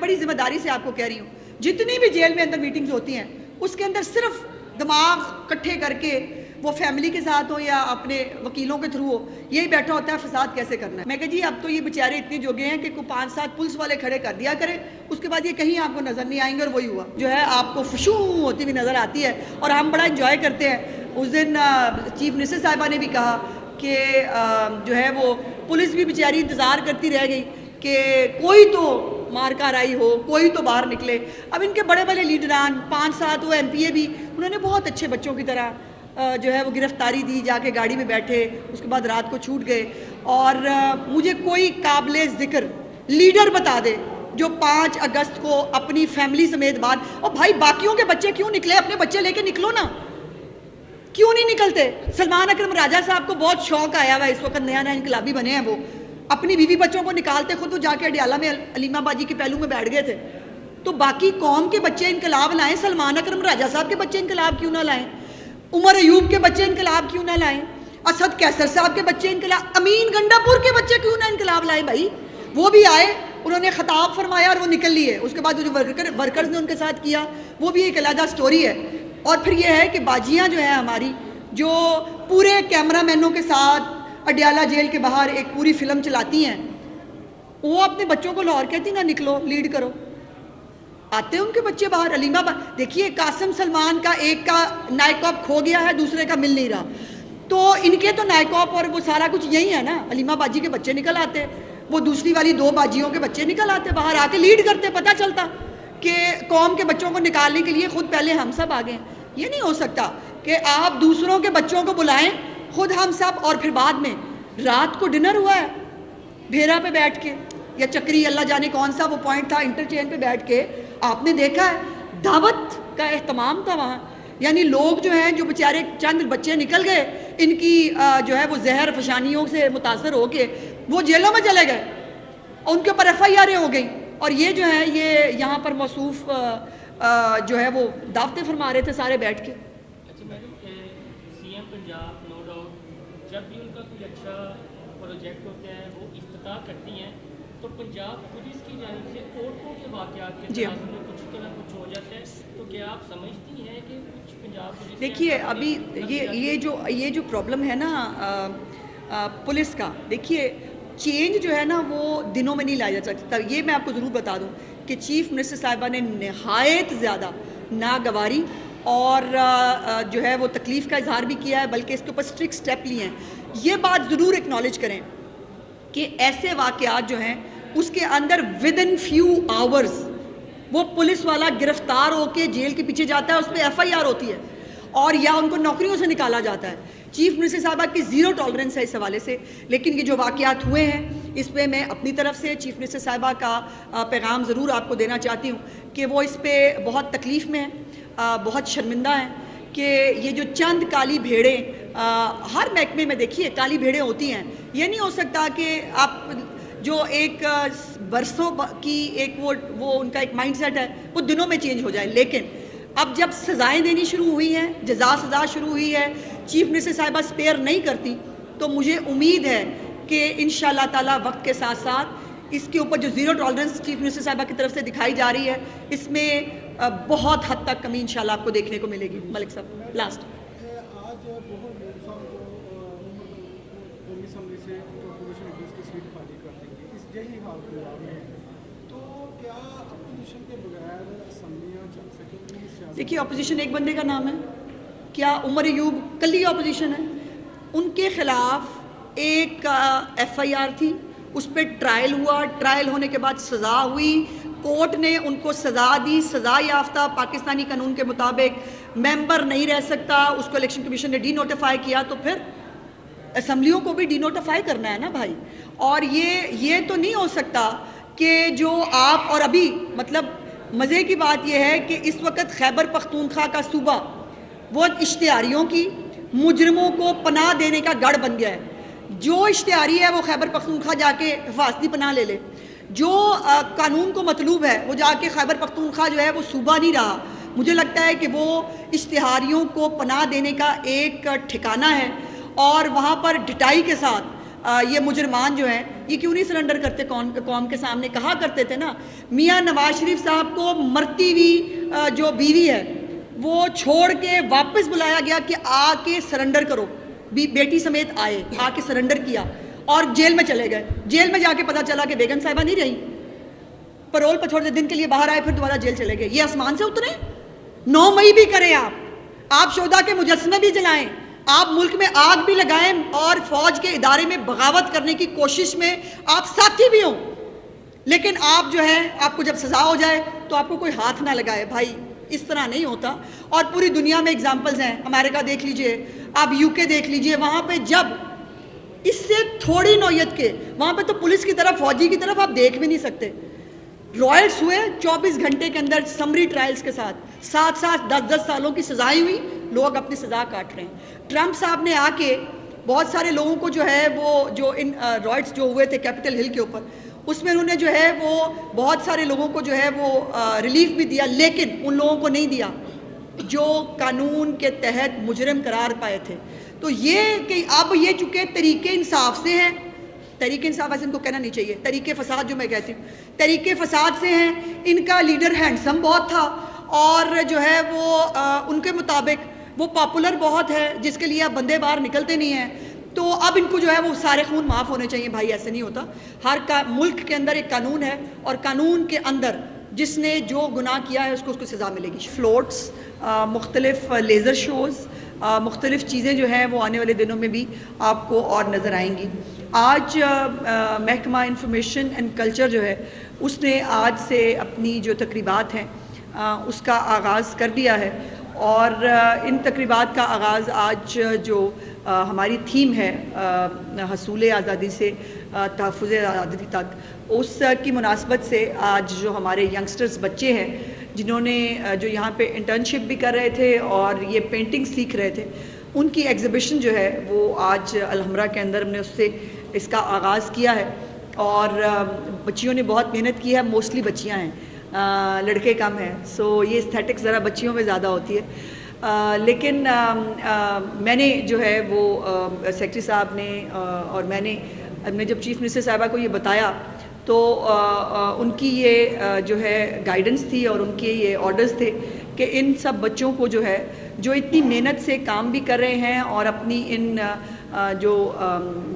بڑی ذمہ داری سے آپ کو کہہ رہی ہوں, جتنی بھی جیل میں اندر میٹنگز ہوتی ہیں اس کے اندر صرف دماغ کٹھے کر کے وہ فیملی کے ساتھ ہو یا اپنے وکیلوں کے تھرو ہو, یہی بیٹھا ہوتا ہے فساد کیسے کرنا ہے. میں کہا جی اب تو یہ بیچارے اتنے جوگے ہیں کہ کوئی 5-7 پولیس والے کھڑے کر دیا کریں, اس کے بعد یہ کہیں آپ کو نظر نہیں آئیں گے. اور وہی ہوا جو ہے آپ کو فشو ہوتی ہوئی نظر آتی ہے اور ہم بڑا انجوائے کرتے ہیں. اس دن چیف منسٹر صاحبہ نے بھی کہا کہ جو ہے وہ پولیس بھی بیچاری انتظار کرتی رہ گئی کہ کوئی تو مار کاروائی ہو, کوئی تو باہر نکلے. اب ان کے بڑے بڑے لیڈران 5-7 وہ ایم پی اے بھی, انہوں نے بہت اچھے بچوں کی طرح جو ہے وہ گرفتاری دی, جا کے گاڑی میں بیٹھے, اس کے بعد رات کو چھوٹ گئے. اور مجھے کوئی قابل ذکر لیڈر بتا دے جو 5 اگست کو اپنی فیملی سمیت بعد, اور بھائی باقیوں کے بچے کیوں نکلے, اپنے بچے لے کے نکلو نا, کیوں نہیں نکلتے؟ سلمان اکرم راجہ صاحب کو بہت شوق آیا ہوا ہے اس وقت, نیا نیا انقلابی بنے ہیں, وہ اپنی بیوی بچوں کو نکالتے, خود وہ جا کے اڈیالہ میں علیمہ باجی کے پہلو میں بیٹھ گئے تھے. تو باقی قوم کے بچے انقلاب لائیں, سلمان اکرم راجہ صاحب کے بچے انقلاب کیوں نہ لائیں, عمر ایوب کے بچے انقلاب کیوں نہ لائیں, اسد کیسر صاحب کے بچے انقلاب, امین گنڈا پور کے بچے کیوں نہ انقلاب لائیں بھائی. وہ بھی آئے, انہوں نے خطاب فرمایا اور وہ نکل لیے. اس کے بعد جو ورکرز نے ان کے ساتھ کیا وہ بھی ایک علیحدہ سٹوری ہے. اور پھر یہ ہے کہ باجیاں جو ہیں ہماری, جو پورے کیمرہ مینوں کے ساتھ اڈیالہ جیل کے باہر ایک پوری فلم چلاتی ہیں, وہ اپنے بچوں کو لاہور کہتی نا نکلو لیڈ کرو, آتے ہیں ان کے بچے باہر. علیمہ دیکھیے قاسم سلمان کا ایک کا نائک کاپ کھو گیا ہے, دوسرے کا مل نہیں رہا, تو ان کے تو نائک کاپ اور وہ سارا کچھ یہی ہے نا. علیمہ باجی کے بچے نکل آتے, وہ دوسری والی 2 باجیوں کے بچے نکل آتے, باہر آ کے لیڈ کرتے, پتہ چلتا کہ قوم کے بچوں کو نکالنے کے لیے خود پہلے ہم سب آگے ہیں. یہ نہیں ہو سکتا کہ آپ دوسروں کے بچوں کو بلائیں, خود ہم سب, اور پھر بعد میں رات کو ڈنر ہوا ہے بھیرا پہ بیٹھ کے, یا چکری اللہ جانے کون سا وہ پوائنٹ تھا, انٹرچینج پہ بیٹھ کے آپ نے دیکھا ہے دعوت کا اہتمام تھا وہاں. یعنی لوگ جو ہیں, جو بیچارے چند بچے نکل گئے, ان کی جو ہے وہ زہر فشانیوں سے متاثر ہو کے وہ جیلوں میں چلے گئے, ان کے اوپر FIR ہو گئی. اور یہ جو ہے یہ یہاں پر موصوف جو ہے وہ دعوتیں فرما رہے تھے سارے بیٹھ کے. CM پنجاب نو ڈاؤٹ جب بھی ان کا کوئی اچھا پروجیکٹ ہوتا ہے وہ افتتاح کرتی ہیں, تو پنجاب پولیس کی جانب سے عورتوں کے واقعات کے تناظر میں کچھ تو نہ کچھ ہو جاتا ہے. تو کیا آپ سمجھتی ہیں کہ کچھ پنجاب پولیس, دیکھیے ابھی یہ جو پرابلم ہے نا پولیس کا, دیکھیے چینج جو ہے نا وہ دنوں میں نہیں لایا جا سکتا. یہ میں آپ کو ضرور بتا دوں کہ چیف منسٹر صاحبہ نے نہایت زیادہ ناگواری اور جو ہے وہ تکلیف کا اظہار بھی کیا ہے, بلکہ اس کے اوپر اسٹرکٹ سٹیپ لیے ہیں. یہ بات ضرور اکنالج کریں کہ ایسے واقعات جو ہیں اس کے اندر within few hours وہ پولیس والا گرفتار ہو کے جیل کے پیچھے جاتا ہے, اس پہ FIR ہوتی ہے, اور یا ان کو نوکریوں سے نکالا جاتا ہے. چیف منسٹر صاحبہ کی 0 ٹالرنس ہے اس حوالے سے. لیکن یہ جو واقعات ہوئے ہیں اس پہ میں اپنی طرف سے چیف منسٹر صاحبہ کا پیغام ضرور آپ کو دینا چاہتی ہوں کہ وہ اس پہ بہت تکلیف میں ہیں, بہت شرمندہ ہیں کہ یہ جو چند کالی بھیڑیں ہر محکمے میں, دیکھیے کالی بھیڑیں ہوتی ہیں. یہ نہیں ہو سکتا کہ آپ جو ایک برسوں کی ایک وہ ان کا ایک مائنڈ سیٹ ہے وہ دنوں میں چینج ہو جائے. لیکن اب جب سزائیں دینی شروع ہوئی ہیں, سزا شروع ہوئی ہے, چیف منسٹر صاحبہ سپیئر نہیں کرتی, تو مجھے امید ہے کہ انشاءاللہ تعالی وقت کے ساتھ ساتھ اس کے اوپر جو 0 ٹالرنس چیف منسٹر صاحبہ کی طرف سے دکھائی جا رہی ہے اس میں بہت حد تک کمی انشاءاللہ آپ کو دیکھنے کو ملے گی. ملک صاحب لاسٹ. آج بہت لوگ صاحب قومی اسمبلی سے اپوزیشن لیڈرز کی سیٹ خالی کر دیں گے, اس یہی حال پنجاب میں ہے, تو کیا اپوزیشن کے بغیر اسمبلیاں چل سکیں گی؟ دیکھیے اپوزیشن ایک بندے کا نام ہے, کیا عمر ایوب کلی اپوزیشن ہے؟ ان کے خلاف ایک FIR تھی, اس پہ ٹرائل ہوا, ٹرائل ہونے کے بعد سزا ہوئی, کورٹ نے ان کو سزا دی, سزا یافتہ پاکستانی قانون کے مطابق ممبر نہیں رہ سکتا, اس کو الیکشن کمیشن نے ڈی نوٹیفائی کیا. تو پھر اسمبلیوں کو بھی ڈی نوٹیفائی کرنا ہے نا بھائی. اور یہ تو نہیں ہو سکتا کہ جو آپ, اور ابھی مطلب مزے کی بات یہ ہے کہ اس وقت خیبر پختونخوا کا صوبہ وہ اشتہاریوں کی, مجرموں کو پناہ دینے کا گڑھ بن گیا ہے. جو اشتہاری ہے وہ خیبر پختونخوا جا کے حفاظتی پناہ لے لے, جو قانون کو مطلوب ہے وہ جا کے خیبر پختونخوا جو ہے وہ صوبہ نہیں رہا. مجھے لگتا ہے کہ وہ اشتہاریوں کو پناہ دینے کا ایک ٹھکانہ ہے, اور وہاں پر ڈٹائی کے ساتھ یہ مجرمان جو ہیں یہ کیوں نہیں سرنڈر کرتے قوم کے سامنے؟ کہا کرتے تھے نا میاں نواز شریف صاحب کو مرتی ہوئی جو بیوی ہے وہ چھوڑ کے واپس بلایا گیا کہ آ کے سرنڈر کرو، بیٹی سمیت آئے، آ کے سرنڈر کیا اور جیل میں چلے گئے. جیل میں جا کے پتہ چلا کہ بیگم صاحبہ نہیں رہی، پرول پر تھوڑے دن کے لیے باہر آئے پھر دوبارہ جیل چلے گئے. یہ آسمان سے اترے؟ 9 مئی بھی کریں آپ شہداء کے مجسمے بھی جلائیں، آپ ملک میں آگ بھی لگائیں اور فوج کے ادارے میں بغاوت کرنے کی کوشش میں آپ ساتھی بھی ہوں، لیکن آپ جو ہے آپ کو جب سزا ہو جائے تو آپ کو کوئی ہاتھ نہ لگائے. بھائی اس طرح نہیں ہوتا. اور پوری دنیا میں اگزامپلز ہیں، امریکہ دیکھ لیجئے، آپ UK دیکھ لیجئے، وہاں پہ جب اس سے تھوڑی نوعیت کے وہاں پہ تو پولیس کی طرف فوجی کی طرف آپ دیکھ بھی نہیں سکتے. رائٹس ہوئے 24 گھنٹے کے اندر سمری ٹرائلز کے ساتھ 7 10 سالوں کی سزائیں ہوئی، لوگ اپنی سزا کاٹ رہے ہیں. ٹرمپ صاحب نے آ کے بہت سارے لوگوں کو جو ہے وہ جو ان رائٹس جو ہوئے تھے کیپٹل ہل کے اوپر، اس میں انہوں نے جو ہے وہ بہت سارے لوگوں کو جو ہے وہ ریلیف بھی دیا، لیکن ان لوگوں کو نہیں دیا جو قانون کے تحت مجرم قرار پائے تھے. تو یہ کہ اب یہ چونکہ طریقے انصاف سے ہیں، طریقے انصاف ایسے ان کو کہنا نہیں چاہیے، طریقے فساد جو میں کہتی ہوں طریقے فساد سے ہیں. ان کا لیڈر ہینڈسم بہت تھا اور جو ہے وہ ان کے مطابق وہ پاپولر بہت ہے جس کے لیے اب بندے باہر نکلتے نہیں ہیں. تو اب ان کو جو ہے وہ سارے خون معاف ہونے چاہیے. بھائی ایسے نہیں ہوتا. ہر ملک کے اندر ایک قانون ہے اور قانون کے اندر جس نے جو گناہ کیا ہے اس کو سزا ملے گی. فلوٹس، مختلف لیزر شوز، مختلف چیزیں جو ہیں وہ آنے والے دنوں میں بھی آپ کو اور نظر آئیں گی. آج محکمہ انفارمیشن اینڈ کلچر جو ہے اس نے آج سے اپنی جو تقریبات ہیں اس کا آغاز کر دیا ہے اور ان تقریبات کا آغاز آج جو ہماری تھیم ہے حصول آزادی سے تحفظ آزادی تک، اس کی مناسبت سے آج جو ہمارے ینگسٹرز بچے ہیں جنہوں نے جو یہاں پہ انٹرنشپ بھی کر رہے تھے اور یہ پینٹنگ سیکھ رہے تھے، ان کی ایگزیبیشن جو ہے وہ آج الحمرہ کے اندر ہم نے اس کا آغاز کیا ہے. اور بچیوں نے بہت محنت کی ہے، موسٹلی بچیاں ہیں، لڑکے کم ہیں. سو یہ استھیٹک ذرا بچیوں میں زیادہ ہوتی ہے. لیکن میں نے جو ہے وہ سیکرٹری صاحب نے اور میں نے جب چیف منسٹر صاحبہ کو یہ بتایا تو ان کی یہ جو ہے گائیڈنس تھی اور ان کے یہ آرڈرز تھے کہ ان سب بچوں کو جو ہے جو اتنی محنت سے کام بھی کر رہے ہیں اور اپنی ان جو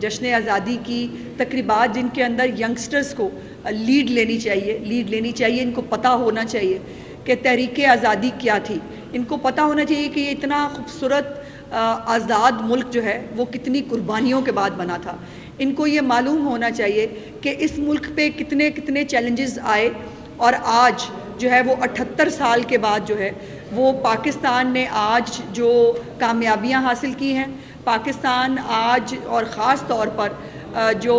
جشن آزادی کی تقریبات جن کے اندر ینگسٹرز کو لیڈ لینی چاہیے، ان کو پتہ ہونا چاہیے کہ تحریک آزادی کیا تھی. ان کو پتہ ہونا چاہیے کہ یہ اتنا خوبصورت آزاد ملک جو ہے وہ کتنی قربانیوں کے بعد بنا تھا. ان کو یہ معلوم ہونا چاہیے کہ اس ملک پہ کتنے چیلنجز آئے اور آج جو ہے وہ 78 سال کے بعد جو ہے وہ پاکستان نے آج جو کامیابیاں حاصل کی ہیں، پاکستان آج اور خاص طور پر جو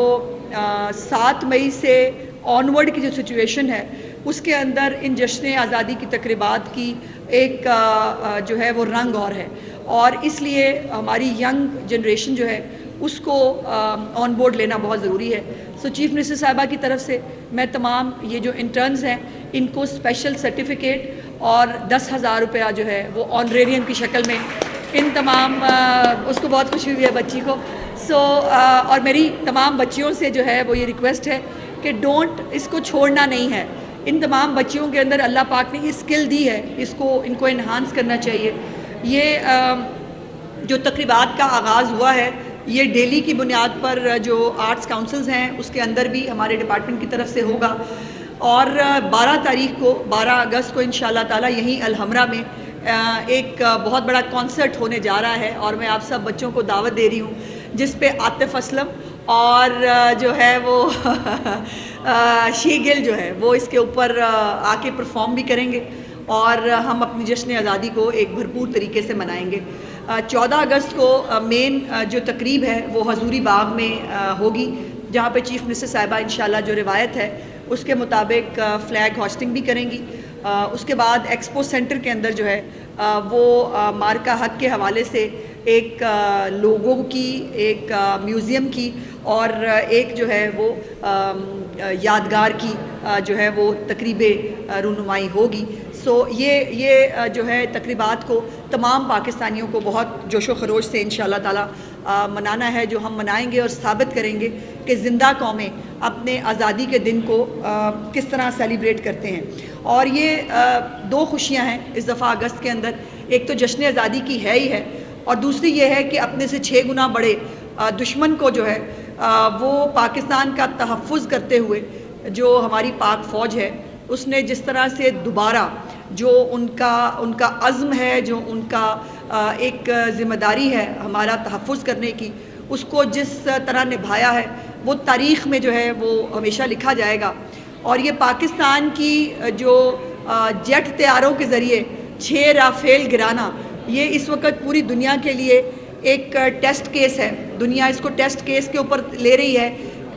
7 مئی سے آنورڈ کی جو سچویشن ہے اس کے اندر ان جشن آزادی کی تقریبات کی ایک جو ہے وہ رنگ اور ہے. اور اس لیے ہماری ینگ جنریشن جو ہے اس کو آن بورڈ لینا بہت ضروری ہے. سو چیف منسٹر صاحبہ کی طرف سے میں تمام یہ جو انٹرنز ہیں ان کو اسپیشل سرٹیفکیٹ اور 10,000 روپیہ جو ہے وہ آنریریم کی شکل میں ان تمام اس کو بہت خوشی ہوئی ہے بچی کو. سو اور میری تمام بچیوں سے جو ہے وہ یہ ریکویسٹ ہے کہ ڈونٹ اس کو چھوڑنا نہیں ہے. ان تمام بچیوں کے اندر اللہ پاک نے یہ اسکل دی ہے، ان کو انہانس کرنا چاہیے. یہ جو تقریبات کا آغاز ہوا ہے یہ ڈیلی کی بنیاد پر جو آرٹس کاؤنسلز ہیں اس کے اندر بھی ہمارے ڈپارٹمنٹ کی طرف سے ہوگا اور 12 اگست کو انشاءاللہ تعالی یہیں الحمرہ میں ایک بہت بڑا کانسرٹ ہونے جا رہا ہے اور میں آپ سب بچوں کو دعوت دے رہی ہوں جس پہ عاطف اسلم اور جو ہے وہ شیگل جو ہے وہ اس کے اوپر آ کے پرفارم بھی کریں گے اور ہم اپنی جشن آزادی کو ایک بھرپور طریقے سے منائیں گے. 14 اگست کو مین جو تقریب ہے وہ حضوری باغ میں ہوگی جہاں پہ چیف منسٹر صاحبہ انشاءاللہ جو روایت ہے اس کے مطابق فلیگ ہاسٹنگ بھی کریں گی. اس کے بعد ایکسپو سینٹر کے اندر جو ہے وہ مارکا حق کے حوالے سے ایک لوگوں کی، ایک میوزیم کی اور ایک جو ہے وہ یادگار کی جو ہے وہ تقریب رونمائی ہوگی. سو یہ جو ہے تقریبات کو تمام پاکستانیوں کو بہت جوش و خروش سے انشاءاللہ تعالی منانا ہے جو ہم منائیں گے اور ثابت کریں گے کہ زندہ قومیں اپنے آزادی کے دن کو کس طرح سیلیبریٹ کرتے ہیں. اور یہ 2 خوشیاں ہیں اس دفعہ اگست کے اندر. ایک تو جشن آزادی کی ہے ہی ہے, اور دوسری یہ ہے کہ اپنے سے 6 گنا بڑے دشمن کو جو ہے وہ پاکستان کا تحفظ کرتے ہوئے جو ہماری پاک فوج ہے اس نے جس طرح سے دوبارہ جو ان کا عزم ہے, جو ان کا ایک ذمہ داری ہے ہمارا تحفظ کرنے کی, اس کو جس طرح نبھایا ہے وہ تاریخ میں جو ہے وہ ہمیشہ لکھا جائے گا. اور یہ پاکستان کی جو جیٹ طیاروں کے ذریعے 6 رافیل گرانا, یہ اس وقت پوری دنیا کے لیے ایک ٹیسٹ کیس ہے. دنیا اس کو ٹیسٹ کیس کے اوپر لے رہی ہے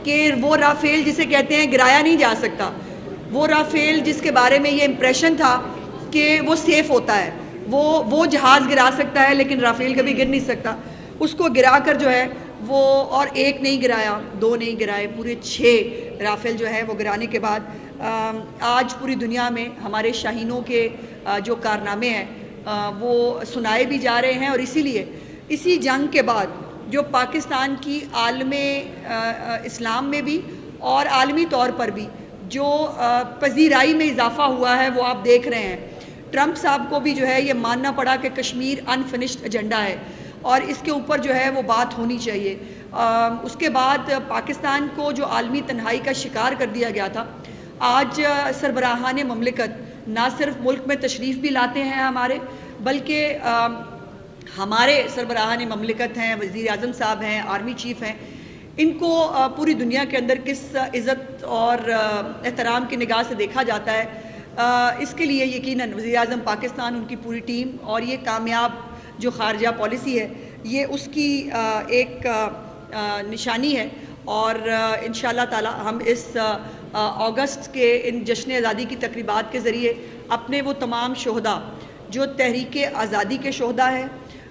کہ وہ رافیل جسے کہتے ہیں گرایا نہیں جا سکتا, وہ رافیل جس کے بارے میں یہ امپریشن تھا کہ وہ سیف ہوتا ہے, وہ جہاز گرا سکتا ہے لیکن رافیل کبھی گر نہیں سکتا, اس کو گرا کر جو ہے وہ, اور 1 نہیں گرایا, 2 نہیں گرائے, پورے 6 رافیل جو ہے وہ گرانے کے بعد آج پوری دنیا میں ہمارے شاہینوں کے جو کارنامے ہیں وہ سنائے بھی جا رہے ہیں. اور اسی لیے اسی جنگ کے بعد جو پاکستان کی عالم اسلام میں بھی اور عالمی طور پر بھی جو پذیرائی میں اضافہ ہوا ہے وہ آپ دیکھ رہے ہیں. ٹرمپ صاحب کو بھی جو ہے یہ ماننا پڑا کہ کشمیر انفنشڈ ایجنڈا ہے اور اس کے اوپر جو ہے وہ بات ہونی چاہیے. اس کے بعد پاکستان کو جو عالمی تنہائی کا شکار کر دیا گیا تھا, آج سربراہان مملکت نہ صرف ملک میں تشریف بھی لاتے ہیں ہمارے, بلکہ ہمارے سربراہان مملکت ہیں, وزیر اعظم صاحب ہیں, آرمی چیف ہیں, ان کو پوری دنیا کے اندر کس عزت اور احترام کی نگاہ سے دیکھا جاتا ہے. اس کے لیے یقیناً وزیر اعظم پاکستان, ان کی پوری ٹیم اور یہ کامیاب جو خارجہ پالیسی ہے یہ اس کی ایک نشانی ہے. اور انشاءاللہ تعالی ہم اس اگست کے ان جشن آزادی کی تقریبات کے ذریعے اپنے وہ تمام شہداء جو تحریک آزادی کے شہداء ہیں,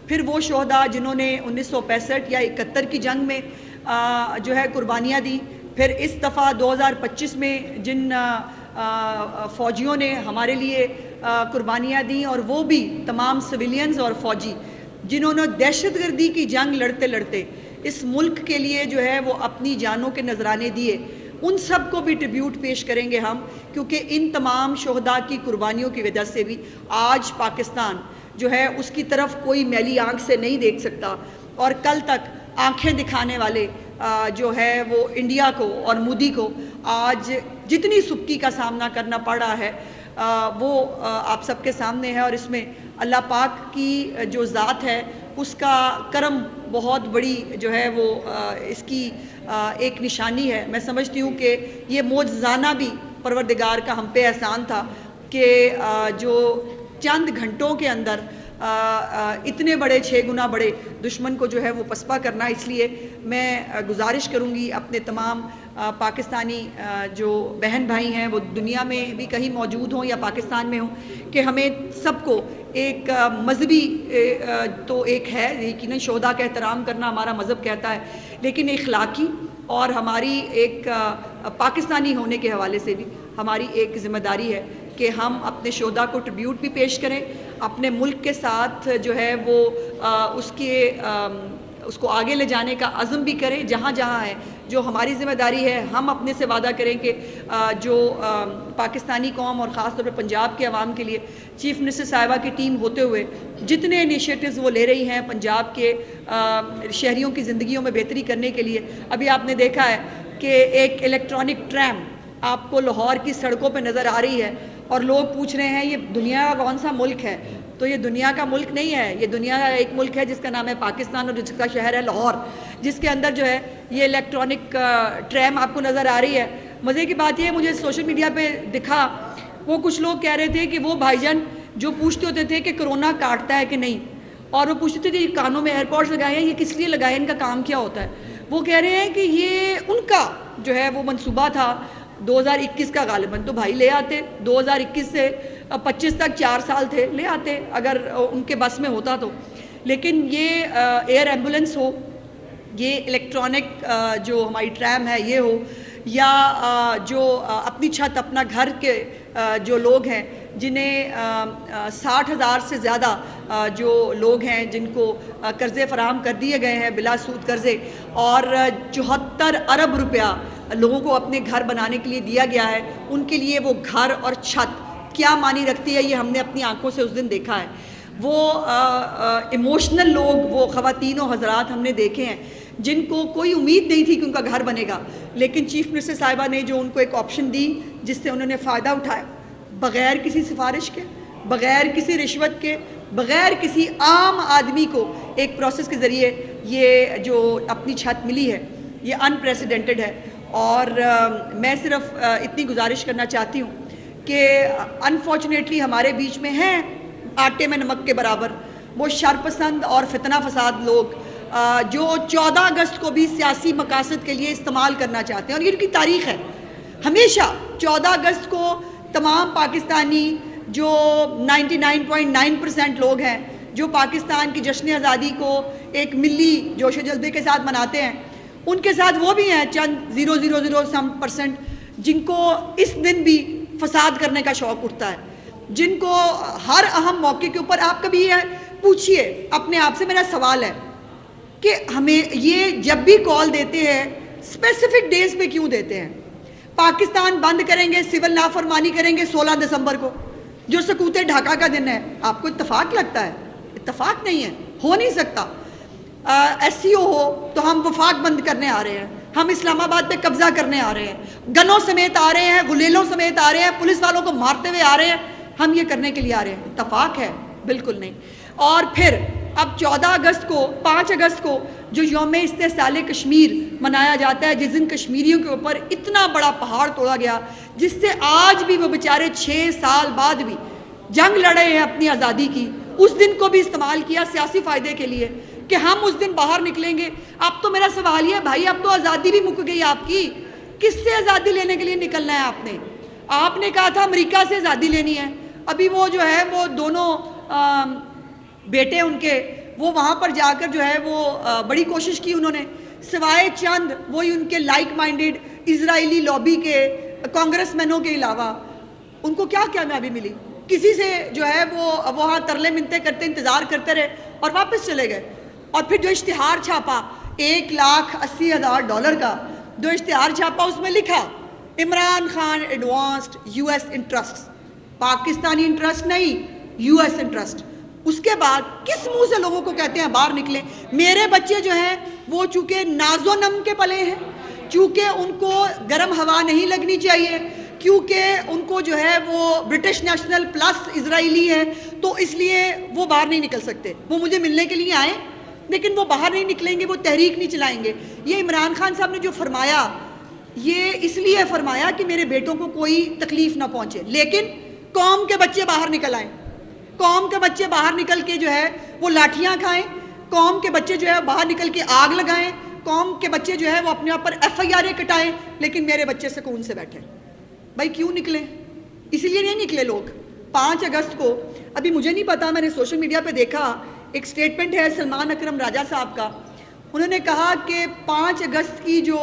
پھر وہ شہداء جنہوں نے 1965 یا 71 کی جنگ میں جو ہے قربانیاں دی, پھر اس دفعہ 2025 میں جن فوجیوں نے ہمارے لیے قربانیاں دیں, اور وہ بھی تمام سویلینز اور فوجی جنہوں نے دہشت گردی کی جنگ لڑتے لڑتے اس ملک کے لیے جو ہے وہ اپنی جانوں کے نذرانے دیے, ان سب کو بھی ٹریبیوٹ پیش کریں گے ہم, کیونکہ ان تمام شہداء کی قربانیوں کی وجہ سے بھی آج پاکستان جو ہے اس کی طرف کوئی میلی آنکھ سے نہیں دیکھ سکتا. اور کل تک آنکھیں دکھانے والے جو ہے وہ انڈیا کو اور مودی کو آج جتنی سبکی کا سامنا کرنا پڑ رہا ہے وہ آپ سب کے سامنے ہے. اور اس میں اللہ پاک کی جو ذات ہے اس کا کرم بہت بڑی جو ہے وہ اس کی ایک نشانی ہے. میں سمجھتی ہوں کہ یہ معجزانہ بھی پروردگار کا ہم پہ احسان تھا کہ جو چند گھنٹوں کے اندر اتنے بڑے 6 گنا بڑے دشمن کو جو ہے وہ پسپا کرنا. اس لیے میں گزارش کروں گی اپنے تمام پاکستانی جو بہن بھائی ہیں وہ دنیا میں بھی کہیں موجود ہوں یا پاکستان میں ہوں کہ ہمیں سب کو ایک مذہبی تو ایک ہے یقیناً شہداء کا احترام کرنا ہمارا مذہب کہتا ہے, لیکن اخلاقی اور ہماری ایک پاکستانی ہونے کے حوالے سے بھی ہماری ایک ذمہ داری ہے کہ ہم اپنے شہداء کو ٹریبیوٹ بھی پیش کریں, اپنے ملک کے ساتھ جو ہے وہ اس کو آگے لے جانے کا عزم بھی کریں جہاں جہاں ہے جو ہماری ذمہ داری ہے. ہم اپنے سے وعدہ کریں کہ جو پاکستانی قوم اور خاص طور پہ پنجاب کے عوام کے لیے چیف منسٹر صاحبہ کی ٹیم ہوتے ہوئے جتنے انیشیٹوز وہ لے رہی ہیں پنجاب کے شہریوں کی زندگیوں میں بہتری کرنے کے لیے. ابھی آپ نے دیکھا ہے کہ ایک الیکٹرانک ٹریم آپ کو لاہور کی سڑکوں پہ نظر آ رہی ہے اور لوگ پوچھ رہے ہیں یہ دنیا کا کون سا ملک ہے. تو یہ دنیا کا ملک نہیں ہے, یہ دنیا کا ایک ملک ہے جس کا نام ہے پاکستان اور جس کا شہر ہے لاہور, جس کے اندر جو ہے یہ الیکٹرانک ٹریم آپ کو نظر آ رہی ہے. مزے کی بات یہ مجھے سوشل میڈیا پہ دکھا, وہ کچھ لوگ کہہ رہے تھے کہ وہ بھائی جان جو پوچھتے ہوتے تھے کہ کرونا کاٹتا ہے کہ نہیں, اور وہ پوچھتے تھے کہ کانوں میں ایئر پوڈس لگائے ہیں, یہ کس لیے لگائے ہیں, ان کا کام کیا ہوتا ہے. وہ کہہ رہے ہیں کہ یہ ان کا جو ہے وہ منصوبہ تھا 2021 کا, غالباً تو بھائی لے آتے 2021 سے 25 تک 4 سال تھے, لے آتے اگر ان کے بس میں ہوتا تو. لیکن یہ ایئر ایمبولنس ہو, یہ الیکٹرانک جو ہماری ٹریم ہے یہ ہو, یا جو اپنی چھت اپنا گھر کے جو لوگ ہیں جنہیں 60,000 سے زیادہ جو لوگ ہیں جن کو قرضے فراہم کر دیے گئے ہیں بلا سود قرضے، اور 74 ارب روپیہ لوگوں کو اپنے گھر بنانے کے لیے دیا گیا ہے، ان کے لیے وہ گھر اور چھت کیا معنی رکھتی ہے یہ ہم نے اپنی آنکھوں سے اس دن دیکھا ہے۔ وہ ایموشنل لوگ، وہ خواتین و حضرات ہم نے دیکھے ہیں جن کو کوئی امید نہیں تھی کہ ان کا گھر بنے گا، لیکن چیف منسٹر صاحبہ نے جو ان کو ایک آپشن دی جس سے انہوں نے فائدہ اٹھایا، بغیر کسی سفارش کے، بغیر کسی رشوت کے، بغیر کسی عام آدمی کو ایک پروسیس کے ذریعے یہ جو اپنی چھت ملی ہے یہ انپریسیڈنٹڈ ہے۔ اور میں صرف اتنی گزارش کرنا چاہتی ہوں کہ انفارچونیٹلی ہمارے بیچ میں ہیں آٹے میں نمک کے برابر وہ شرپسند اور فتنہ فساد لوگ جو 14 اگست کو بھی سیاسی مقاصد کے لیے استعمال کرنا چاہتے ہیں، اور یہ ان کی تاریخ ہے۔ ہمیشہ 14 اگست کو تمام پاکستانی جو 99.9% لوگ ہیں جو پاکستان کی جشن آزادی کو ایک ملی جوش و جذبے کے ساتھ مناتے ہیں، ان کے ساتھ وہ بھی ہیں چند 0.00% جن کو اس دن بھی فساد کرنے کا شوق اٹھتا ہے، جن کو ہر اہم موقع کے اوپر آپ کبھی یہ پوچھئے اپنے آپ سے، میرا سوال ہے کہ ہمیں یہ جب بھی کال دیتے ہیں اسپیسیفک ڈیز پہ کیوں دیتے ہیں؟ پاکستان بند کریں گے، سول نافرمانی کریں گے 16 دسمبر کو جو سقوط ڈھاکہ کا دن ہے، آپ کو اتفاق لگتا ہے؟ اتفاق نہیں ہے، ہو نہیں سکتا۔ ایس سی او ہو تو ہم وفاق بند کرنے آ رہے ہیں، ہم اسلام آباد پہ قبضہ کرنے آ رہے ہیں، گنوں سمیت آ رہے ہیں، غلیلوں سمیت آ رہے ہیں، پولیس والوں کو مارتے ہوئے آ رہے ہیں، ہم یہ کرنے کے لیے آ رہے ہیں۔ اتفاق ہے؟ بالکل نہیں۔ اور پھر اب 14 اگست کو، 5 اگست کو جو یوم استحصال کشمیر منایا جاتا ہے، جس دن کشمیریوں کے اوپر اتنا بڑا پہاڑ توڑا گیا، جس سے آج بھی وہ بیچارے 6 سال بعد بھی جنگ لڑے ہیں اپنی آزادی کی، اس دن کو بھی استعمال کیا سیاسی فائدے کے لیے کہ ہم اس دن باہر نکلیں گے۔ اب تو میرا سوال یہ ہے بھائی، اب تو آزادی بھی مک گئی آپ کی، کس سے آزادی لینے کے لیے نکلنا ہے آپ نے؟ آپ نے کہا تھا امریکہ سے آزادی لینی ہے، ابھی وہ جو ہے وہ دونوں بیٹے ان کے وہ وہاں پر جا کر جو ہے وہ بڑی کوشش کی انہوں نے، سوائے چند وہی ان کے لائک مائنڈڈ اسرائیلی لابی کے کانگریس مینوں کے علاوہ ان کو کیا کامیابی ملی؟ کسی سے جو ہے وہ وہاں ترلے منتیں کرتے انتظار کرتے رہے اور واپس چلے گئے۔ اور پھر جو اشتہار چھاپا $1,80,000 کا جو اشتہار چھاپا، اس میں لکھا Imran Khan advanced US interest, Pakistani interest نہیں، US انٹرسٹ۔ اس کے بعد کس منہ سے لوگوں کو کہتے ہیں باہر نکلیں؟ میرے بچے جو ہیں وہ چونکہ ناز و نم کے پلے ہیں، چونکہ ان کو گرم ہوا نہیں لگنی چاہیے، کیونکہ ان کو جو ہے وہ برٹش نیشنل پلس اسرائیلی ہے، تو اس لیے وہ باہر نہیں نکل سکتے۔ وہ مجھے ملنے کے لیے آئیں لیکن وہ باہر نہیں نکلیں گے، وہ تحریک نہیں چلائیں گے۔ یہ عمران خان صاحب نے جو فرمایا یہ اس لیے فرمایا کہ میرے بیٹوں کو کوئی تکلیف نہ پہنچے، لیکن قوم کے بچے باہر نکل آئیں، قوم کے بچے باہر نکل کے جو ہے وہ لاٹھیاں کھائیں، قوم کے بچے جو ہے باہر نکل کے آگ لگائیں، قوم کے بچے جو ہے وہ اپنے آپ پر FIR کٹائیں، لیکن میرے بچے سکون سے بیٹھے۔ بھائی کیوں نکلیں؟ اسی لیے نہیں نکلے لوگ۔ 5 اگست کو ابھی مجھے نہیں پتا، میں نے سوشل میڈیا پہ دیکھا ایک سٹیٹمنٹ ہے سلمان اکرم راجہ صاحب کا، انہوں نے کہا کہ 5 اگست کی جو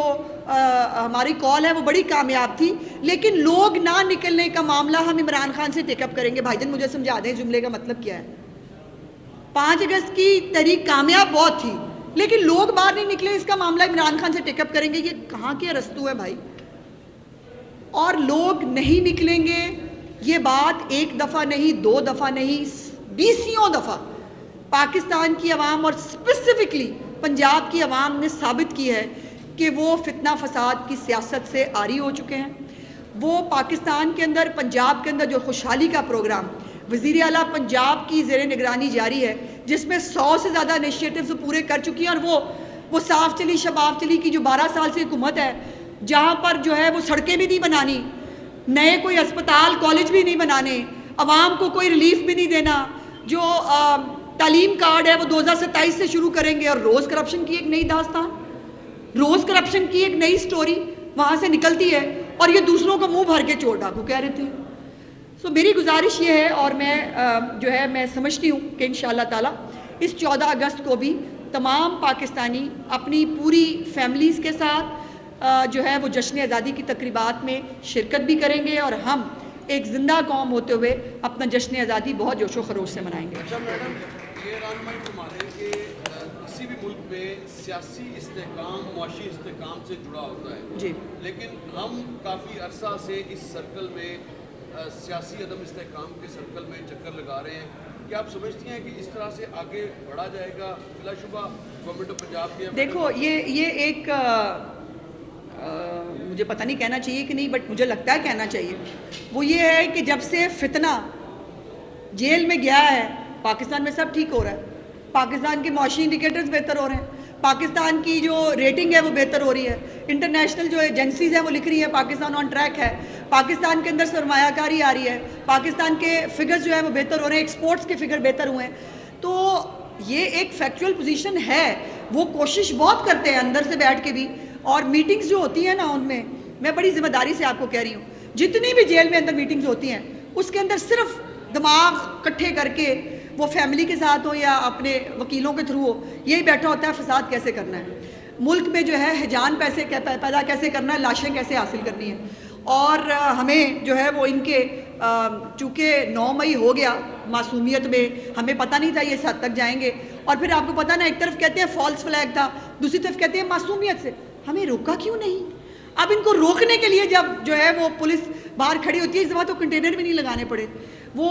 ہماری کال ہے وہ بڑی کامیاب تھی، لیکن لوگ نہ نکلنے کا معاملہ ہم عمران خان سے ٹیک اپ کریں گے۔ بھائی جان مجھے سمجھا دیں جملے کا مطلب کیا ہے؟ 5 اگست کی تحریک کامیاب بہت تھی، لیکن لوگ باہر نہیں نکلے، اس کا معاملہ عمران خان سے ٹیک اپ کریں گے، یہ کہاں کے رستو ہے بھائی؟ اور لوگ نہیں نکلیں گے، یہ بات ایک دفعہ نہیں، 2 دفعہ نہیں، 20 دفعہ پاکستان کی عوام اور اسپیسیفکلی پنجاب کی عوام نے ثابت کی ہے کہ وہ فتنہ فساد کی سیاست سے عاری ہو چکے ہیں۔ وہ پاکستان کے اندر، پنجاب کے اندر جو خوشحالی کا پروگرام وزیر اعلیٰ پنجاب کی زیر نگرانی جاری ہے، جس میں 100 سے زیادہ انیشیٹیوز پورے کر چکی ہیں، اور وہ صاف چلی شباب چلی کی جو 12 سال سے حکومت ہے، جہاں پر جو ہے وہ سڑکیں بھی نہیں بنانی، نئے کوئی اسپتال کالج بھی نہیں بنانے، عوام کو کوئی ریلیف بھی نہیں دینا، جو تعلیم کارڈ ہے وہ 2027 سے شروع کریں گے، اور روز کرپشن کی ایک نئی داستان، روز کرپشن کی ایک نئی سٹوری وہاں سے نکلتی ہے، اور یہ دوسروں کو منہ بھر کے چور ڈاکو کہہ رہے تھے۔ سو میری گزارش یہ ہے، اور میں سمجھتی ہوں کہ انشاءاللہ تعالیٰ اس 14 اگست کو بھی تمام پاکستانی اپنی پوری فیملیز کے ساتھ جو ہے وہ جشن آزادی کی تقریبات میں شرکت بھی کریں گے، اور ہم ایک زندہ قوم ہوتے ہوئے اپنا جشن آزادی بہت جوش و خروش سے منائیں گے. اچھا میڈم، یہ رہنمائی فرما رہے ہیں کہ کسی بھی ملک میں سیاسی استحکام معاشی استحکام سے جڑا ہوتا ہے جی لیکن ہم کافی عرصہ سے اس سرکل میں سیاسی عدم استحکام کے سرکل میں چکر لگا رہے ہیں. کیا آپ سمجھتی ہیں کہ اس طرح سے آگے بڑھا جائے گا؟ بلا شبہ گورنمنٹ آف پنجاب کے دیکھو یہ ایک مجھے پتہ نہیں کہنا چاہیے کہ نہیں، بٹ مجھے لگتا ہے کہنا چاہیے. وہ یہ ہے کہ جب سے فتنہ جیل میں گیا ہے پاکستان میں سب ٹھیک ہو رہا ہے. پاکستان کے معاشی انڈیکیٹرز بہتر ہو رہے ہیں، پاکستان کی جو ریٹنگ ہے وہ بہتر ہو رہی ہے، انٹرنیشنل جو ایجنسیز ہیں وہ لکھ رہی ہیں پاکستان آن ٹریک ہے، پاکستان کے اندر سرمایہ کاری آ رہی ہے، پاکستان کے فگرز جو ہے وہ بہتر ہو رہے ہیں، ایکسپورٹس کے فگر بہتر ہوئے ہیں. تو یہ ایک فیکچوئل پوزیشن ہے. وہ کوشش بہت کرتے ہیں اندر سے بیٹھ کے بھی، اور میٹنگز جو ہوتی ہیں نا ان میں بڑی ذمہ داری سے آپ کو کہہ رہی ہوں، جتنی بھی جیل میں اندر میٹنگز ہوتی ہیں اس کے اندر صرف دماغ کٹھے کر کے وہ فیملی کے ساتھ ہو یا اپنے وکیلوں کے تھرو ہو، یہی بیٹھا ہوتا ہے فساد کیسے کرنا ہے ملک میں، جو ہے ہجان پیسے پیدا کیسے کرنا ہے، لاشیں کیسے حاصل کرنی ہے. اور ہمیں جو ہے وہ ان کے چونکہ 9 مئی ہو گیا معصومیت میں، ہمیں پتہ نہیں تھا یہ اس حد تک جائیں گے. اور پھر آپ کو پتہ نا، ایک طرف کہتے ہیں فالس فلیگ تھا، دوسری طرف کہتے ہیں معصومیت سے. ہمیں روکا کیوں نہیں؟ اب ان کو روکنے کے لیے جب جو ہے وہ پولیس باہر کھڑی ہوتی ہے، اس دفعہ تو کنٹینر بھی نہیں لگانے پڑے. وہ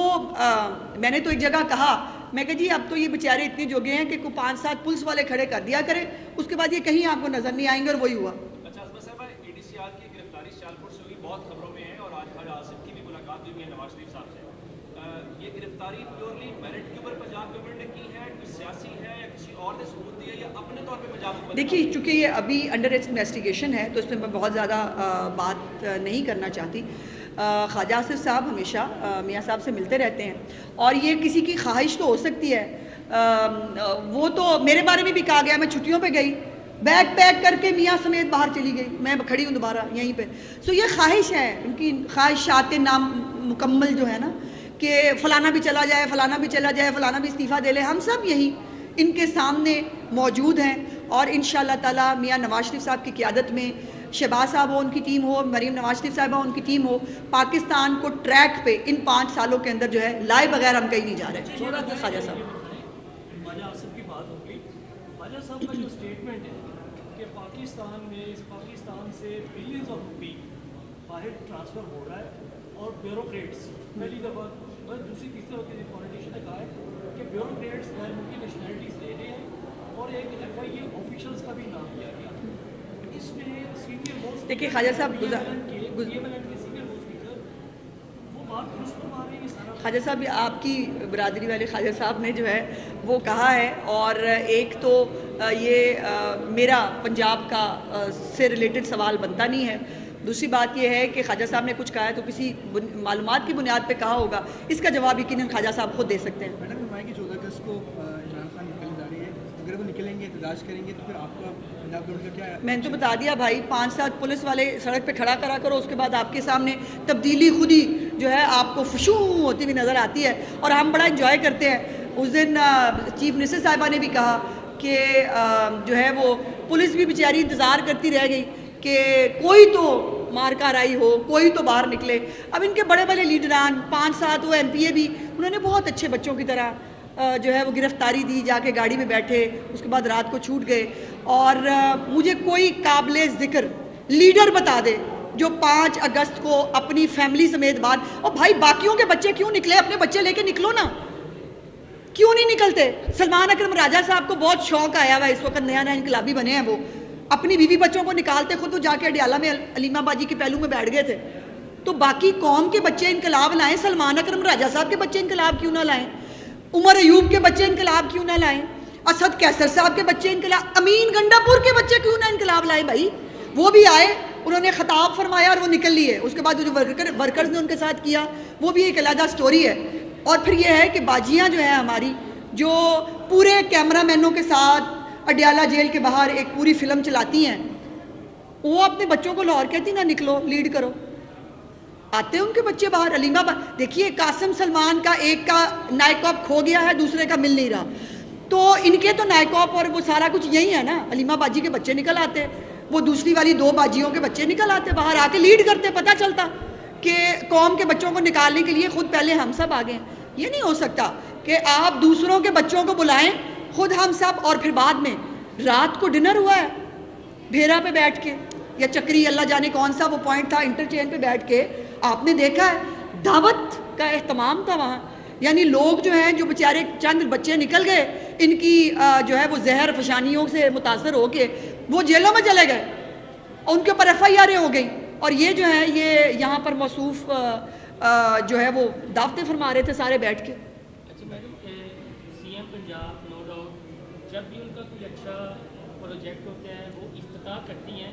میں نے تو ایک جگہ کہا، میں کہ جی اب تو یہ بیچارے اتنے جوگے ہیں کہ کوئی 5-7 پولیس والے کھڑے کر دیا کریں، اس کے بعد یہ کہیں آپ کو نظر نہیں آئیں گے. اور وہی ہوا. اچھا اسما صاحب، ADCR کی گرفتاری سیالکوٹ سے ہوئی، بہت خبروں میں ہے، اور آج خواجہ آصف کی بھی ملاقات ہوئی ہے نواز شریف صاحب سے. یہ گرفتاری پیورلی میرٹ کے اوپر پنجاب گورنمنٹ نے کی ہے، کوئی سیاسی ہے یا کسی اور نے ثبوت دیا، یا اپنے طور پہ پنجاب حکومت؟ دیکھیے چونکہ یہ ابھی انڈر انویسٹیگیشن ہے تو اس میں میں بہت زیادہ بات نہیں کرنا چاہتی. خواجہ آصف صاحب ہمیشہ میاں صاحب سے ملتے رہتے ہیں، اور یہ کسی کی خواہش تو ہو سکتی ہے. وہ تو میرے بارے میں بھی کہا گیا، میں چھٹیوں پہ گئی، بیگ پیک کر کے میاں سمیت باہر چلی گئی، میں کھڑی ہوں دوبارہ یہیں پہ. سو یہ خواہش ہے ان کی، خواہشات نام مکمل جو ہے نا، کہ فلانا بھی چلا جائے، فلانا بھی چلا جائے، فلانا بھی استعفیٰ دے لے. ہم سب یہی ان کے سامنے موجود ہیں، اور انشاءاللہ تعالی میاں نواز شریف صاحب کی قیادت میں، شہباز صاحب ہو ان کی ٹیم ہو، مریم نواز شریف صاحبہ ان کی ٹیم ہو، پاکستان کو ٹریک پہ ان 5 سالوں کے اندر جو ہے لائے بغیر ہم کہیں نہیں جا رہے. تھوڑا سا خواجہ صاحب، خواجہ آصف کی بات ہو گئی. خواجہ صاحب کا جو اسٹیٹمنٹ ہے کہ پاکستان میں اس پاکستان سے بلینز آف روپی باہر ٹرانسفر ہو رہا ہے، اور بیوروکریٹس پہلی دفعہ دوسری تیسری دفعہ کسی پولیٹیشین نے کہا ہے کہ بیوروکریٹس غیر ملکی نیشنلٹیز لے رہے ہیں، اور ایک FIA آفیشلس کا بھی نام دیا گیا. اس میں سینئر موسٹ دیکھیے خواجہ صاحب کے سینئر موسٹ اسپیکر وہ بات درست فرما رہے ہیں. سارا خواجہ صاحب آپ کی برادری والے خواجہ صاحب نے جو ہے وہ کہا ہے، اور ایک تو یہ میرا پنجاب کا سے ریلیٹڈ سوال بنتا نہیں ہے. دوسری بات یہ ہے کہ خواجہ صاحب نے کچھ کہا ہے تو کسی معلومات کی بنیاد پہ کہا ہوگا، اس کا جواب یقیناً خواجہ صاحب خود دے سکتے ہیں. میڈم فرمائے کہ 14 اگست کو عمران خان نکلنے جا رہی ہے، اگر وہ نکلیں گے، احتجاج کریں گے، تو پھر آپ کا پنجاب گورنمنٹ کا کیا ہے؟ میں نے تو بتا دیا بھائی، 5-7 پولیس والے سڑک پہ کھڑا کرا کرو، اس کے بعد آپ کے سامنے تبدیلی خود ہی جو ہے آپ کو فشو ہوتی ہوئی نظر آتی ہے. اور ہم بڑا انجوائے کرتے ہیں. اس دن چیف منسٹر صاحبہ نے بھی کہا کہ جو ہے وہ پولیس بھی بیچاری انتظار کرتی رہ گئی کہ کوئی تو مار کاروائی ہو، کوئی تو باہر نکلے. اب ان کے بڑے بڑے لیڈران 5-7 وہ MPA بھی، انہوں نے بہت اچھے بچوں کی طرح جو ہے وہ گرفتاری دی، جا کے گاڑی میں بیٹھے، اس کے بعد رات کو چھوٹ گئے. اور مجھے کوئی قابل ذکر لیڈر بتا دے جو 5 اگست کو اپنی فیملی سمیت بعد، اور بھائی باقیوں کے بچے کیوں نکلے؟ اپنے بچے لے کے نکلو نا، کیوں نہیں نکلتے؟ سلمان اکرم راجہ صاحب کو بہت شوق آیا ہوا، اس وقت نیا انقلابی بنے ہیں، وہ اپنی بیوی بچوں کو نکالتے، خود تو جا کے اڈیالہ میں علیمہ باجی کے پہلو میں بیٹھ گئے تھے. تو باقی قوم کے بچے انقلاب لائیں، سلمان اکرم راجہ صاحب کے بچے انقلاب کیوں نہ لائیں؟ عمر ایوب کے بچے انقلاب کیوں نہ لائیں؟ اسد کیسر صاحب کے بچے انقلاب، امین گنڈا پور کے بچے کیوں نہ انقلاب لائیں؟ بھائی وہ بھی آئے، انہوں نے خطاب فرمایا اور وہ نکل لیے. اس کے بعد جو ورکرز نے ان کے ساتھ کیا وہ بھی ایک علیحدہ سٹوری ہے. اور پھر یہ ہے کہ باجیاں جو ہیں ہماری، جو پورے کیمرہ مینوں کے ساتھ اڈیالہ جیل کے باہر ایک پوری فلم چلاتی ہیں، وہ اپنے بچوں کو لاہور کہتی نا نکلو لیڈ کرو، آتے ہیں ان کے بچے باہر. علیمہ دیکھیے قاسم سلمان کا ایک کا نائک کاپ کھو گیا ہے، دوسرے کا مل نہیں رہا، تو ان کے تو نائک کاپ اور وہ سارا کچھ یہی ہے نا. علیمہ باجی کے بچے نکل آتے، وہ دوسری والی 2 باجیوں کے بچے نکل آتے، باہر آ کے لیڈ کرتے، پتہ چلتا کہ قوم کے بچوں کو نکالنے کے لیے خود پہلے ہم سب آگے ہیں. یہ نہیں ہو سکتا کہ آپ دوسروں کے بچوں کو بلائیں خود ہم سب اور پھر بعد میں. رات کو ڈنر ہوا ہے بھیرا پہ بیٹھ کے یا چکری اللہ جانے کون سا وہ پوائنٹ تھا انٹرچینج پہ بیٹھ کے, آپ نے دیکھا ہے دعوت کا اہتمام تھا وہاں. یعنی لوگ جو ہیں جو بیچارے چند بچے نکل گئے ان کی جو ہے وہ زہر فشانیوں سے متاثر ہو کے وہ جیلوں میں چلے گئے اور ان کے اوپر ایف آئی آریں ہو گئی. اور یہ جو ہے یہ یہاں پر موصوف جو ہے وہ دعوتیں فرما رہے تھے سارے بیٹھ کے. اچھا madam, C M Punjab no doubt جب بھی ان کا کوئی اچھا پروجیکٹ ہوتا ہے وہ افتتاح کرتی ہیں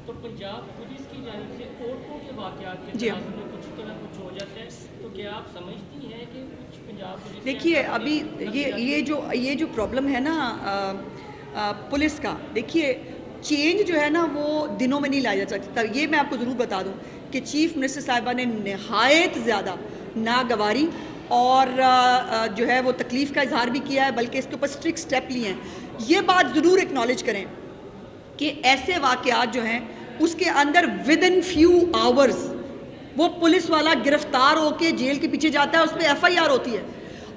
تو پنجاب پولیس کی جانب سے عورتوں کے واقعات کے تناظر میں کچھ طرح کچھ ہو جاتا ہے, تو کیا آپ سمجھتی ہیں کہ کچھ پنجاب پولیس دیکھیے ابھی یہ جو پرابلم ہے نا پولیس کا, دیکھیے چینج جو ہے نا وہ دنوں میں نہیں لایا جا سکتا. یہ میں آپ کو ضرور بتا دوں کہ چیف منسٹر صاحبہ نے نہایت زیادہ ناگواری اور جو ہے وہ تکلیف کا اظہار بھی کیا ہے, بلکہ اس کے اوپر اسٹرکٹ سٹیپ لیے ہیں. یہ بات ضرور اکنالج کریں کہ ایسے واقعات جو ہیں اس کے اندر ود ان فیو آورز وہ پولیس والا گرفتار ہو کے جیل کے پیچھے جاتا ہے, اس پہ ایف آئی آر ہوتی ہے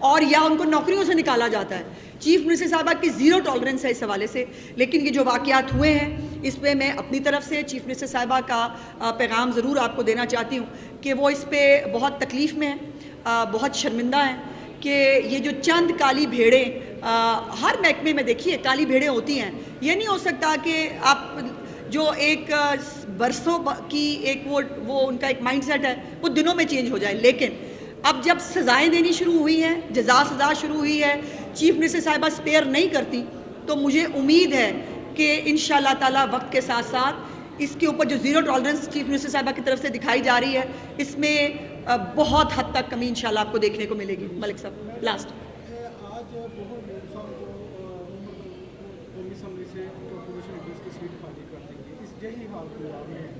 اور یا ان کو نوکریوں سے نکالا جاتا ہے. چیف منسٹر صاحبہ کی زیرو ٹالرنس ہے اس حوالے سے. لیکن یہ جو واقعات ہوئے ہیں اس پہ میں اپنی طرف سے چیف منسٹر صاحبہ کا پیغام ضرور آپ کو دینا چاہتی ہوں کہ وہ اس پہ بہت تکلیف میں ہیں, بہت شرمندہ ہیں کہ یہ جو چند کالی بھیڑیں ہر محکمے میں دیکھیے کالی بھیڑیں ہوتی ہیں. یہ نہیں ہو سکتا کہ آپ جو ایک برسوں کی ایک وہ ان کا ایک مائنڈ سیٹ ہے وہ دنوں میں چینج ہو جائے. لیکن اب جب سزائیں دینی شروع ہوئی ہیں, سزا شروع ہوئی ہے, چیف منسٹر صاحبہ اسپیئر نہیں کرتی, تو مجھے امید ہے کہ انشاءاللہ تعالی وقت کے ساتھ ساتھ اس کے اوپر جو زیرو ٹالرنس چیف منسٹر صاحبہ کی طرف سے دکھائی جا رہی ہے اس میں بہت حد تک کمی انشاءاللہ آپ کو دیکھنے کو ملے گی. ملک صاحب لاسٹ. آج بہت لوگ صاحب کو قومی اسمبلی سے اپوزیشن لیڈرز کی سیٹ خالی کر دیں گے, اس یہی حال پنجاب میں ہے,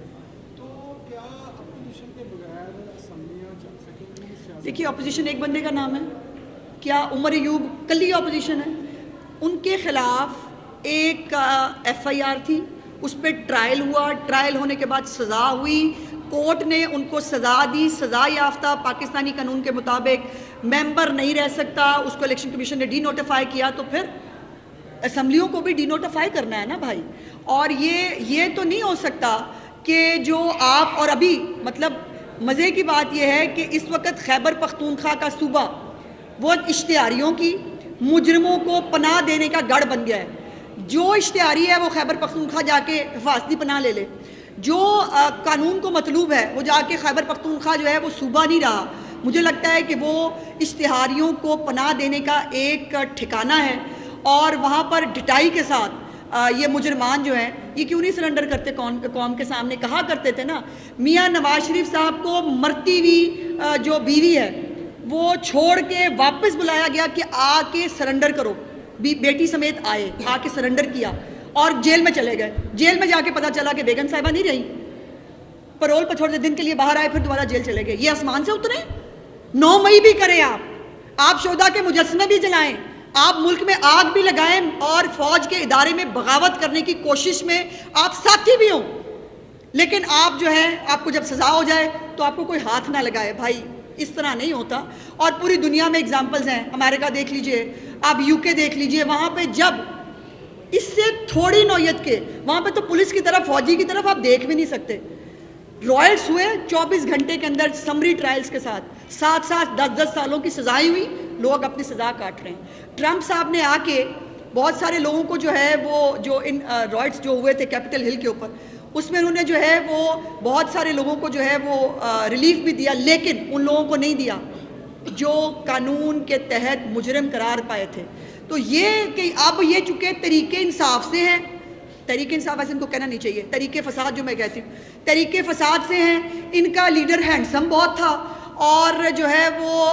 تو کیا اپوزیشن کے بغیر اسمبلیاں چل سکیں گی؟ دیکھیے اپوزیشن ایک بندے کا نام ہے کیا؟ عمر ایوب کلی اپوزیشن ہے. ان کے خلاف ایک ایف آئی آر تھی, اس پہ ٹرائل ہوا, ٹرائل ہونے کے بعد سزا ہوئی, کورٹ نے ان کو سزا دی, سزا یافتہ پاکستانی قانون کے مطابق ممبر نہیں رہ سکتا, اس کو الیکشن کمیشن نے ڈی نوٹیفائی کیا. تو پھر اسمبلیوں کو بھی ڈی نوٹیفائی کرنا ہے نا بھائی. اور یہ تو نہیں ہو سکتا کہ جو آپ اور ابھی مطلب مزے کی بات یہ ہے کہ اس وقت خیبر پختونخوا کا صوبہ وہ اشتہاریوں کی مجرموں کو پناہ دینے کا گڑھ بن گیا ہے. جو اشتہاری ہے وہ خیبر پختونخوا جا کے حفاظتی پناہ لے لے, جو قانون کو مطلوب ہے وہ جا کے خیبر پختونخوا جو ہے وہ صوبہ نہیں رہا. مجھے لگتا ہے کہ وہ اشتہاریوں کو پناہ دینے کا ایک ٹھکانہ ہے اور وہاں پر ڈٹائی کے ساتھ یہ مجرمان جو ہیں یہ کیوں نہیں سرنڈر کرتے قوم کے سامنے. کہا کرتے تھے نا میاں نواز شریف صاحب کو مرتی ہوئی جو بیوی ہے وہ چھوڑ کے واپس بلایا گیا کہ آ کے سرنڈر کرو, بیٹی سمیت آئے, آ کے سرنڈر کیا اور جیل میں چلے گئے. جیل میں جا کے پتہ چلا کہ بیگم صاحبہ نہیں رہی, پرول پر تھوڑے دن کے لیے باہر آئے, پھر دوبارہ جیل چلے گئے. یہ آسمان سے اترے؟ 9 مئی بھی کریں آپ شہداء کے مجسمے بھی جلائیں, آپ ملک میں آگ بھی لگائیں اور فوج کے ادارے میں بغاوت کرنے کی کوشش میں آپ ساتھی بھی ہوں, لیکن آپ جو ہے آپ کو جب سزا ہو جائے تو آپ کو کوئی ہاتھ نہ لگائے. بھائی اس طرح نہیں ہوتا. اور پوری دنیا میں اگزامپلز ہیں, امریکہ دیکھ لیجئے, آپ یو کے دیکھ لیجئے, وہاں پہ جب اس سے تھوڑی نوعیت کے وہاں پہ تو پولیس کی طرف فوجی کی طرف آپ دیکھ بھی نہیں سکتے. رائٹس ہوئے 24 گھنٹے کے اندر سمری ٹرائلز کے ساتھ 7 10 سالوں کی سزائیں ہوئی, لوگ اپنی سزا کاٹ رہے ہیں. ٹرمپ صاحب نے آ کے بہت سارے لوگوں کو جو ہے وہ جو ان رائٹس جو ہوئے تھے کیپٹل ہل کے اوپر, اس میں انہوں نے جو ہے وہ بہت سارے لوگوں کو جو ہے وہ ریلیف بھی دیا, لیکن ان لوگوں کو نہیں دیا جو قانون کے تحت مجرم قرار پائے تھے. تو یہ کہ اب یہ چونکہ طریقے انصاف سے ہیں, طریقے انصاف ایسے ان کو کہنا نہیں چاہیے, طریقے فساد جو میں کہتی ہوں, طریقے فساد سے ہیں. ان کا لیڈر ہینڈسم بہت تھا اور جو ہے وہ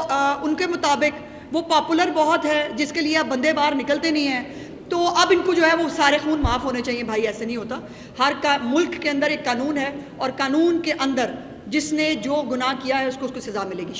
ان کے مطابق وہ پاپولر بہت ہے, جس کے لیے اب بندے باہر نکلتے نہیں ہیں. تو اب ان کو جو ہے وہ سارے خون معاف ہونے چاہیے. بھائی ایسے نہیں ہوتا. ہر ملک کے اندر ایک قانون ہے اور قانون کے اندر جس نے جو گناہ کیا ہے اس کو سزا ملے گی.